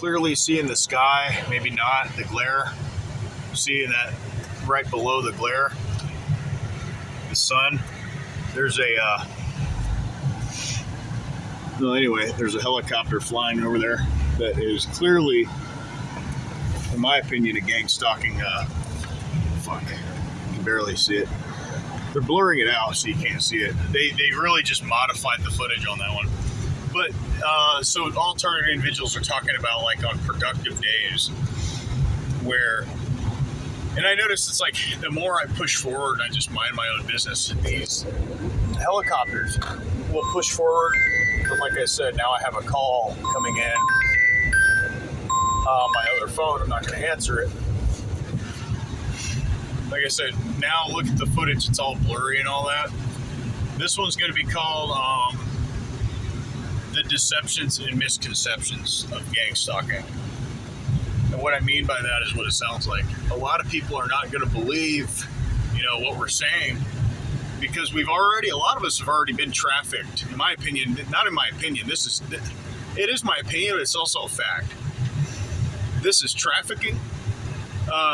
clearly seeing the sky, maybe not, the glare. Seeing that right below the glare, the sun. There's a, there's a helicopter flying over there that is clearly, in my opinion, a gang stalking, fuck, you can barely see it. They're blurring it out so you can't see it. They really just modified the footage on that one. But, so all targeted individuals are talking about, like, on productive days where, and I noticed it's like the more I push forward and I just mind my own business, these helicopters will push forward. But like I said, now I have a call coming in on my other phone. I'm not going to answer it. Like I said, now look at the footage. It's all blurry and all that. This one's going to be called The Deceptions and Misconceptions of Gang Stalking. And what I mean by that is what it sounds like. A lot of people are not going to believe, what we're saying, because a lot of us have already been trafficked. In my opinion, not in my opinion, it is my opinion, but it's also a fact. This is trafficking.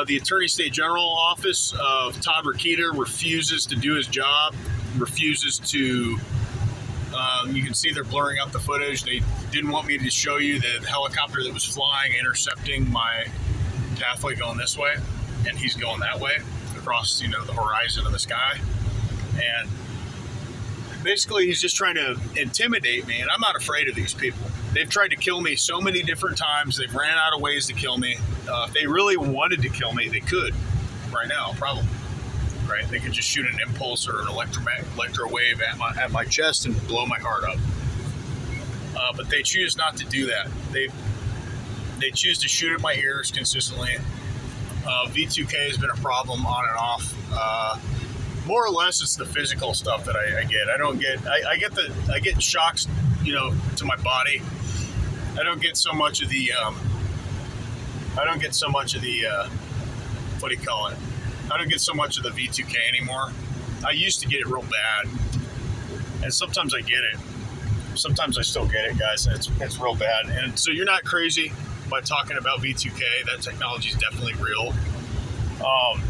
The Attorney State General Office of Todd Rokita refuses to do his job, refuses to, you can see they're blurring out the footage. They didn't want me to show you the helicopter that was flying, intercepting my pathway going this way, and he's going that way across, the horizon of the sky. And basically he's just trying to intimidate me, and I'm not afraid of these people. They've tried to kill me so many different times. They've ran out of ways to kill me. If they really wanted to kill me, they could right now, probably. Right? They could just shoot an impulse or an electro wave at my chest and blow my heart up. But they choose not to do that. They choose to shoot at my ears consistently. V2K has been a problem on and off. More or less, it's the physical stuff that I get. I get shocks, to my body. I don't get so much of the. What do you call it? I don't get so much of the V2K anymore. I used to get it real bad, and sometimes I get it. Sometimes I still get it, guys. It's real bad. And so you're not crazy by talking about V2K. That technology is definitely real.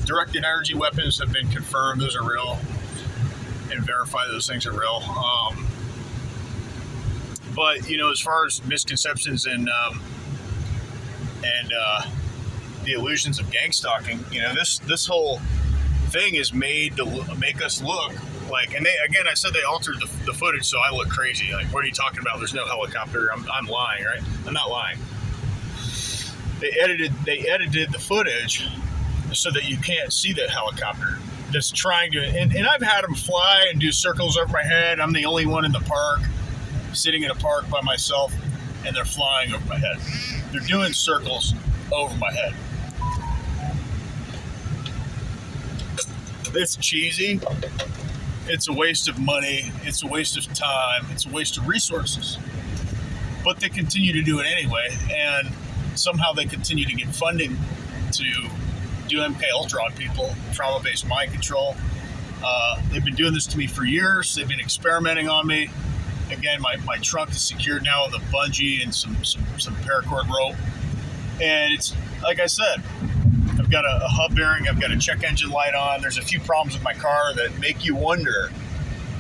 Directed energy weapons have been confirmed. Those are real, and verify those things are real. But as far as misconceptions and the illusions of gang stalking, this whole thing is made to make us look like, and I said they altered the footage so I look crazy. Like, what are you talking about? There's no helicopter. I'm lying, right? I'm not lying. They edited the footage so that you can't see that helicopter. Just trying to, and I've had them fly and do circles over my head. I'm the only one in the park, sitting in a park by myself, and they're flying over my head. They're doing circles over my head. It's cheesy. It's a waste of money. It's a waste of time. It's a waste of resources. But they continue to do it anyway, and somehow they continue to get funding to do MK Ultra on people, trauma-based mind control. They've been doing this to me for years. They've been experimenting on me. Again, my trunk is secured now with a bungee and some paracord rope. And it's, like I said, I've got a hub bearing, I've got a check engine light on. There's a few problems with my car that make you wonder,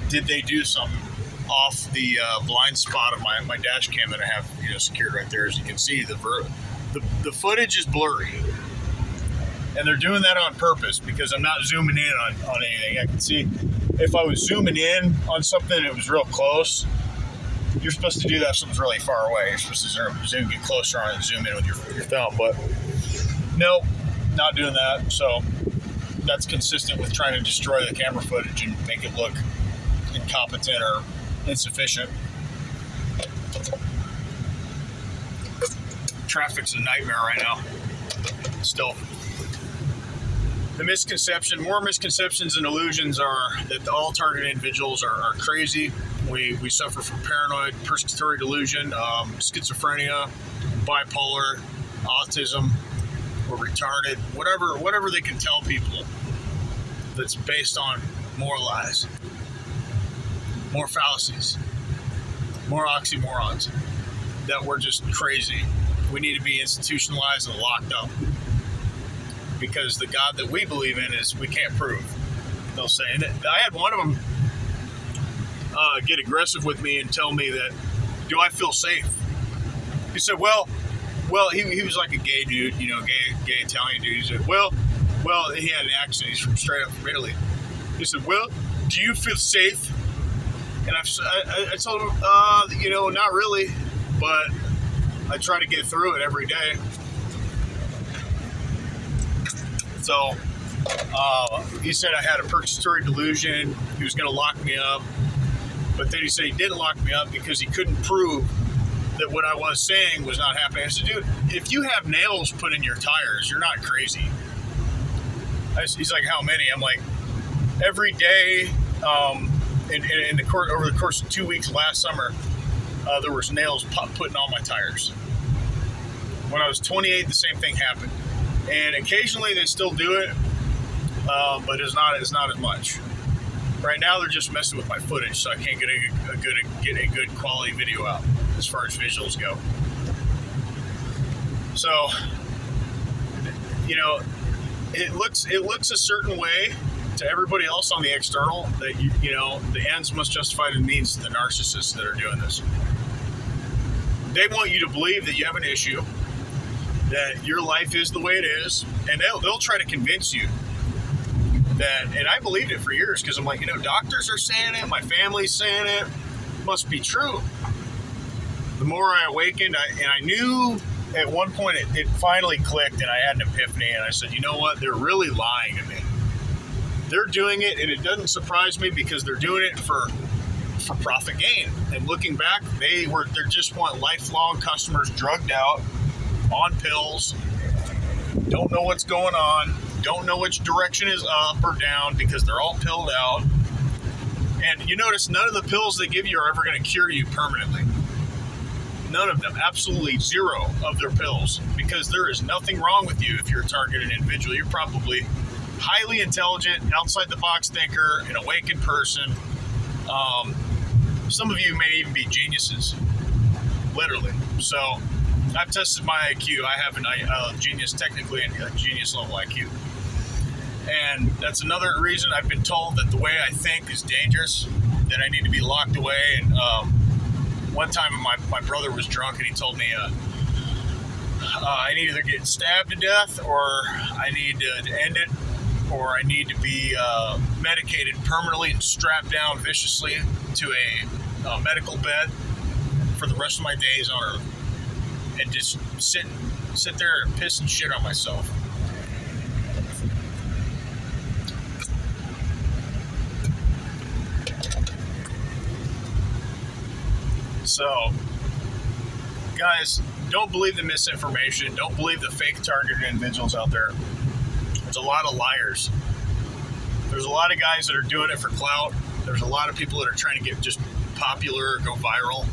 did they do something off the blind spot of my dash cam that I have secured right there? As you can see, the footage is blurry. And they're doing that on purpose because I'm not zooming in on anything. I can see if I was zooming in on something and it was real close. You're supposed to do that if something's really far away. You're supposed to zoom, get closer on it and zoom in with your thumb. But nope, not doing that. So that's consistent with trying to destroy the camera footage and make it look incompetent or insufficient. Traffic's a nightmare right now. Still. More misconceptions and illusions are that all targeted individuals are crazy. We suffer from paranoid, persecutory delusion, schizophrenia, bipolar, autism, we're retarded, whatever they can tell people that's based on more lies, more fallacies, more oxymorons, that we're just crazy. we need to be institutionalized and locked up. Because the God that we believe in is we can't prove. They'll say. And I had one of them get aggressive with me and tell me that, do I feel safe? He said, well, he was like a gay dude, gay Italian dude. He said, well, he had an accent. He's straight up from Italy. He said, well, do you feel safe? And I told him, not really, but I try to get through it every day. So he said I had a purgatory delusion. He was going to lock me up. But then he said he didn't lock me up because he couldn't prove that what I was saying was not happening. I said, dude, if you have nails put in your tires, you're not crazy. He's like, how many? I'm like, every day in the court over the course of 2 weeks last summer, there was nails put in all my tires. When I was 28, the same thing happened. And occasionally they still do it, but it's not as much. Right now they're just messing with my footage, so I can't get a good quality video out as far as visuals go. So, it looks a certain way to everybody else on the external that the ends must justify the means to the narcissists that are doing this. They want you to believe that you have an issue, that your life is the way it is, and they'll try to convince you that, and I believed it for years because I'm like, doctors are saying it, my family's saying it, must be true. The more I awakened, I knew at one point it finally clicked and I had an epiphany and I said, you know what, they're really lying to me. They're doing it, and it doesn't surprise me because they're doing it for profit gain. And looking back, they just want lifelong customers drugged out on pills, don't know what's going on, don't know which direction is up or down because they're all pilled out. And you notice none of the pills they give you are ever going to cure you permanently. None of them. Absolutely zero of their pills, because there is nothing wrong with you if you're a targeted individual. You're probably highly intelligent, outside the box thinker, an awakened person. Some of you may even be geniuses, literally. So I've tested my IQ. I have a genius, technically a genius level IQ. And that's another reason I've been told that the way I think is dangerous, that I need to be locked away. And one time my brother was drunk and he told me I need to either get stabbed to death, or I need to end it, or I need to be medicated permanently and strapped down viciously to a medical bed for the rest of my days on Earth, and just sit there and piss and shit on myself. So, guys, don't believe the misinformation. Don't believe the fake targeted individuals out there. There's a lot of liars. There's a lot of guys that are doing it for clout. There's a lot of people that are trying to get just popular or go viral.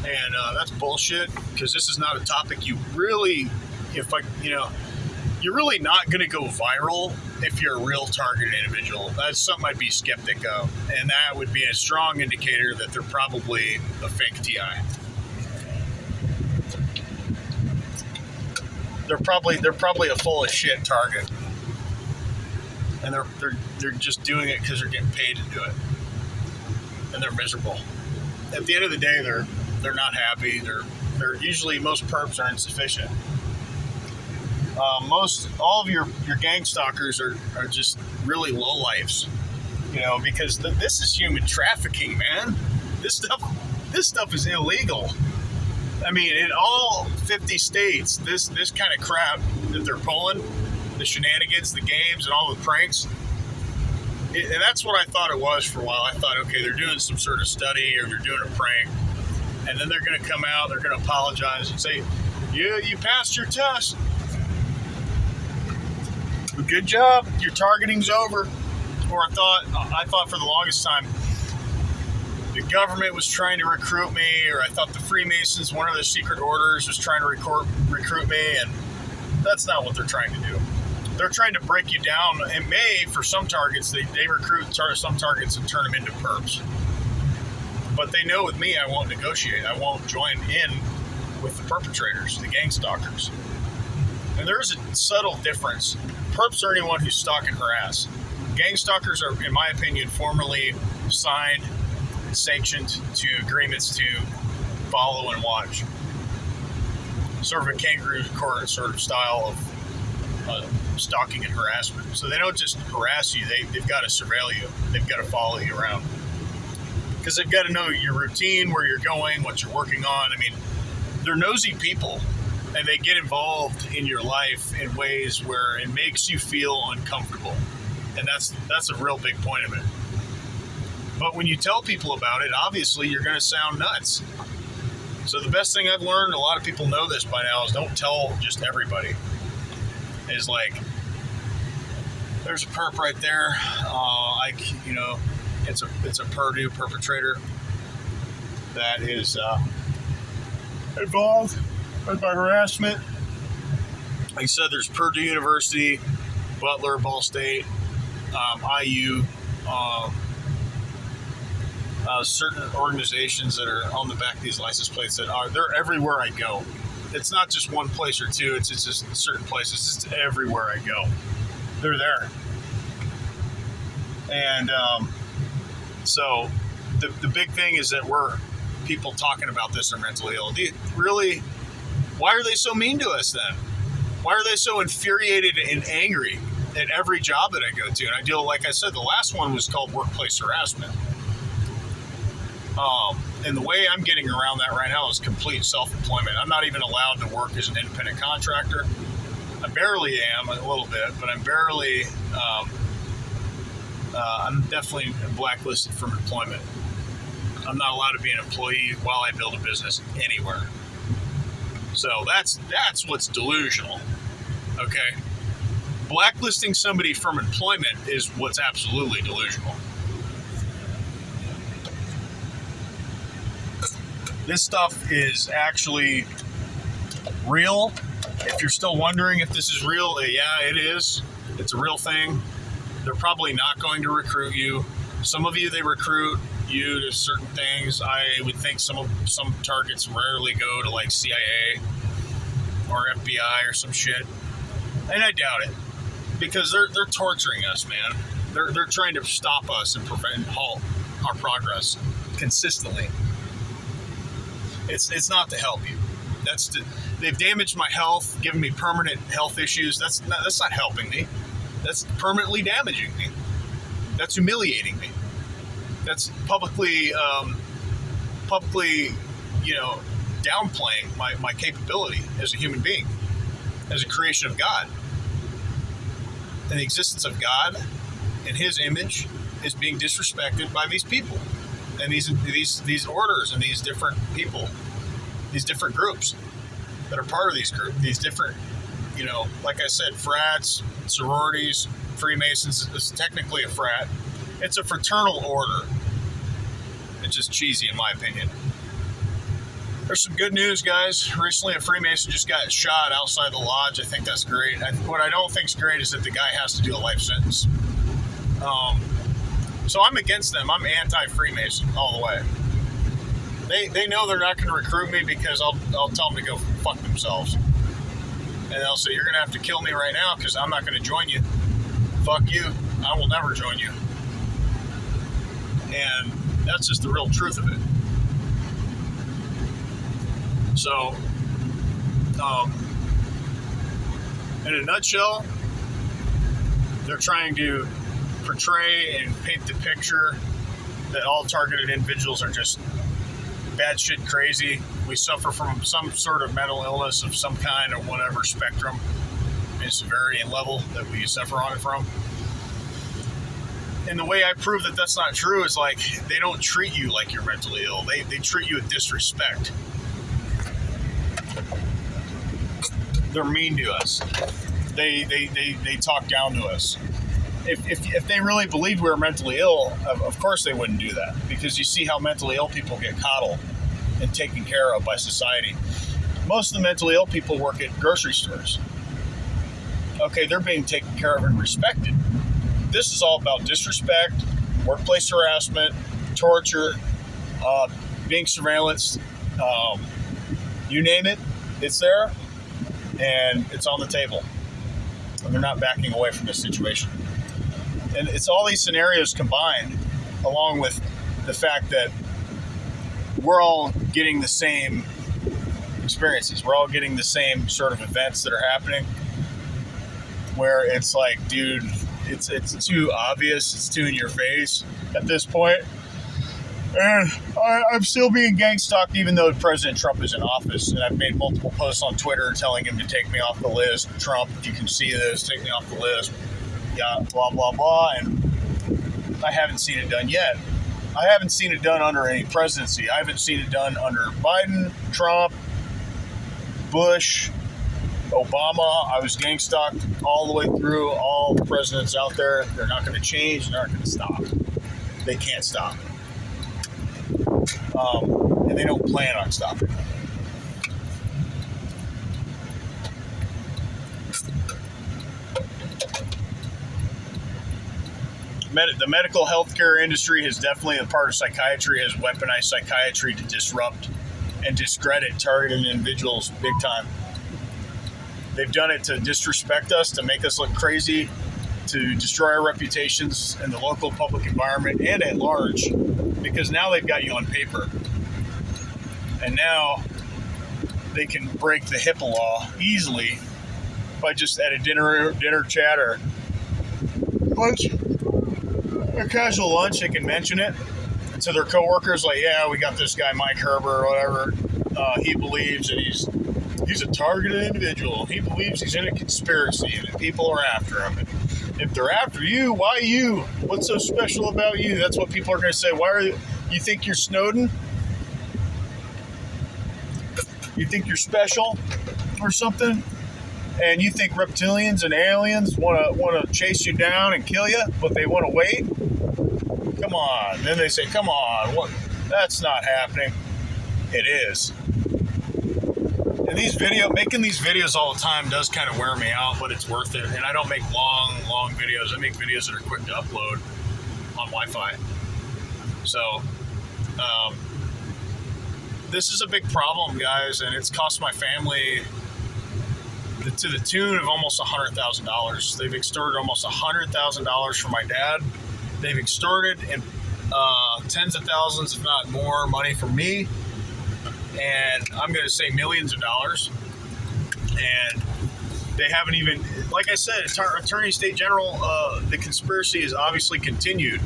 And that's bullshit, because this is not a topic you really, you're really not going to go viral if you're a real targeted individual. That's something I'd be skeptic of. And that would be a strong indicator that they're probably a fake TI. They're probably a full of shit target. And they're just doing it because they're getting paid to do it. And they're miserable. At the end of the day, they're not happy. They're usually, most perps are insufficient. All of your gang stalkers are just really lowlifes, because this is human trafficking, man. This stuff is illegal. I mean, in all 50 states, this kind of crap that they're pulling, the shenanigans, the games, and all the pranks, and that's what I thought it was for a while. I thought, okay, they're doing some sort of study, or they're doing a prank, and then they're going to come out, they're going to apologize and say, yeah, you passed your test. Good job. Your targeting's over. Or I thought for the longest time the government was trying to recruit me, or I thought the Freemasons, one of the secret orders, was trying to recruit me, and that's not what they're trying to do. They're trying to break you down. It may, for some targets, they recruit some targets and turn them into perps. But they know with me, I won't negotiate. I won't join in with the perpetrators, the gang stalkers. And there is a subtle difference. Perps are anyone who's stalk and harass. Gang stalkers are, in my opinion, formally signed, sanctioned to agreements to follow and watch. Sort of a kangaroo court sort of style of stalking and harassment. So they don't just harass you, they've got to surveil you. They've got to follow you around. Because they've got to know your routine, where you're going, what you're working on. I mean, they're nosy people, and they get involved in your life in ways where it makes you feel uncomfortable. And that's a real big point of it. But when you tell people about it, obviously you're going to sound nuts. So the best thing I've learned, a lot of people know this by now, is don't tell just everybody. Is like, there's a perp right there. It's a Purdue perpetrator that is involved with my harassment. Like I said, there's Purdue University, Butler, Ball State, IU, certain organizations that are on the back of these license plates they're everywhere I go. It's not just one place or two. It's just certain places. It's just everywhere I go. They're there. And so the big thing is that we're people talking about this are mentally ill. Why are they so mean to us then? Why are they so infuriated and angry at every job that I go to? And I deal, like I said, the last one was called workplace harassment. And the way I'm getting around that right now is complete self-employment. I'm not even allowed to work as an independent contractor. I barely am, a little bit, but I'm barely, I'm definitely blacklisted from employment. I'm not allowed to be an employee while I build a business anywhere. So that's what's delusional, okay? Blacklisting somebody from employment is what's absolutely delusional. This stuff is actually real. If you're still wondering if this is real, yeah, it is. It's a real thing. They're probably not going to recruit you. Some of you, they recruit you to certain things. I would think some targets rarely go to like CIA or FBI or some shit. And I doubt it. Because they're torturing us, man. They're trying to stop us and prevent and halt our progress consistently. It's not to help you. They've damaged my health, given me permanent health issues. That's not helping me. That's permanently damaging me. That's humiliating me. That's publicly, downplaying my capability as a human being, as a creation of God. And the existence of God and His image is being disrespected by these people. And these orders and these different people, these different groups that are part of these different, like I said, frats, sororities, Freemasons. It's technically a frat. It's a fraternal order. It's just cheesy in my opinion. There's some good news, guys. Recently, a Freemason just got shot outside the lodge. I think that's great. What I don't think is great is that the guy has to do a life sentence. So I'm against them. I'm anti-Freemason all the way. They know they're not going to recruit me because I'll tell them to go fuck themselves. And they'll say, you're going to have to kill me right now because I'm not going to join you. Fuck you. I will never join you. And that's just the real truth of it. So, in a nutshell, they're trying to portray and paint the picture that all targeted individuals are just batshit crazy. We suffer from some sort of mental illness of some kind or whatever spectrum and severity and level that we suffer on it from. And the way I prove that that's not true is like they don't treat you like you're mentally ill. They treat you with disrespect. They're mean to us. They talk down to us. If they really believed we were mentally ill, of course they wouldn't do that. Because you see how mentally ill people get coddled and taken care of by society. Most of the mentally ill people work at grocery stores. Okay, they're being taken care of and respected. This is all about disrespect, workplace harassment, torture, being surveillanced, You name it, it's there, and it's on the table. And they're not backing away from this situation. And it's all these scenarios combined, along with the fact that we're all getting the same experiences. We're all getting the same sort of events that are happening, where it's like, dude, it's too obvious, it's too in your face at this point. And I'm still being gang stalked even though President Trump is in office, and I've made multiple posts on Twitter telling him to take me off the list. Trump, if you can see this, take me off the list. Yeah, blah, blah, blah, and I haven't seen it done yet. I haven't seen it done under any presidency. I haven't seen it done under Biden, Trump, Bush, Obama. I was gang stalked all the way through. All the presidents out there, they're not going to change. They're not going to stop. They can't stop. And they don't plan on stopping. The medical healthcare industry has definitely, a part of psychiatry, has weaponized psychiatry to disrupt and discredit targeted individuals big time. They've done it to disrespect us, to make us look crazy, to destroy our reputations in the local public environment and at large, because now they've got you on paper. And now they can break the HIPAA law easily by just at a dinner chat or lunch, a casual lunch, they can mention it to their coworkers, like, yeah, we got this guy Mike Herber or whatever. He believes that he's a targeted individual. He believes he's in a conspiracy and that people are after him. And if they're after you, why you? What's so special about you? That's what people are going to say. Why are you think you're Snowden? You think you're special or something? And you think reptilians and aliens want to chase you down and kill you, but they want to wait? Come on. Then they say, come on, what? That's not happening. It is. And making these videos all the time does kind of wear me out, but it's worth it. And I don't make long videos. I make videos that are quick to upload on Wi-Fi. So, this is a big problem, guys, and it's cost my family to the tune of almost $100,000. They've extorted almost $100,000 from my dad. They've extorted and tens of thousands, if not more, money from me. And I'm going to say millions of dollars. And they haven't even, like I said, Attorney State General, the conspiracy is obviously continued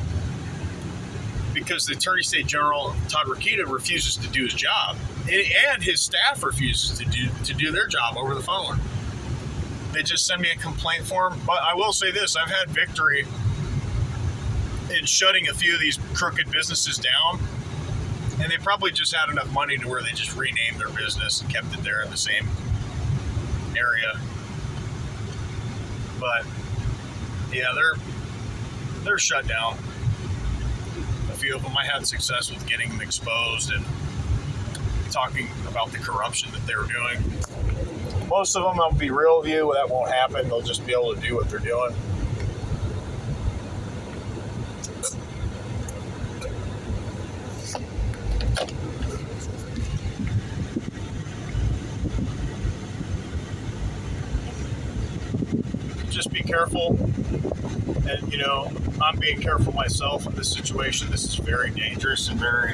because the Attorney State General, Todd Rokita, refuses to do his job. And his staff refuses to do their job over the phone. They just send me a complaint form. But I will say this, I've had victory in shutting a few of these crooked businesses down. And they probably just had enough money to where they just renamed their business and kept it there in the same area. But yeah, they're shut down. A few of them I had success with getting them exposed and talking about the corruption that they were doing. Most of them, I'll be real with you, that won't happen. They'll just be able to do what they're doing. Just be careful. And, you know, I'm being careful myself in this situation. This is very dangerous and very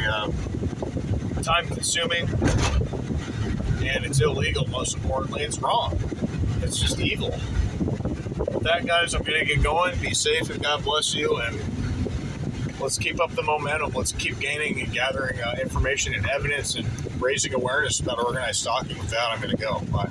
time-consuming. And it's illegal, most importantly. It's wrong. It's just evil. With that, guys, I'm going to get going. Be safe and God bless you. And let's keep up the momentum. Let's keep gaining and gathering information and evidence and raising awareness about organized stalking. With that, I'm going to go. Bye.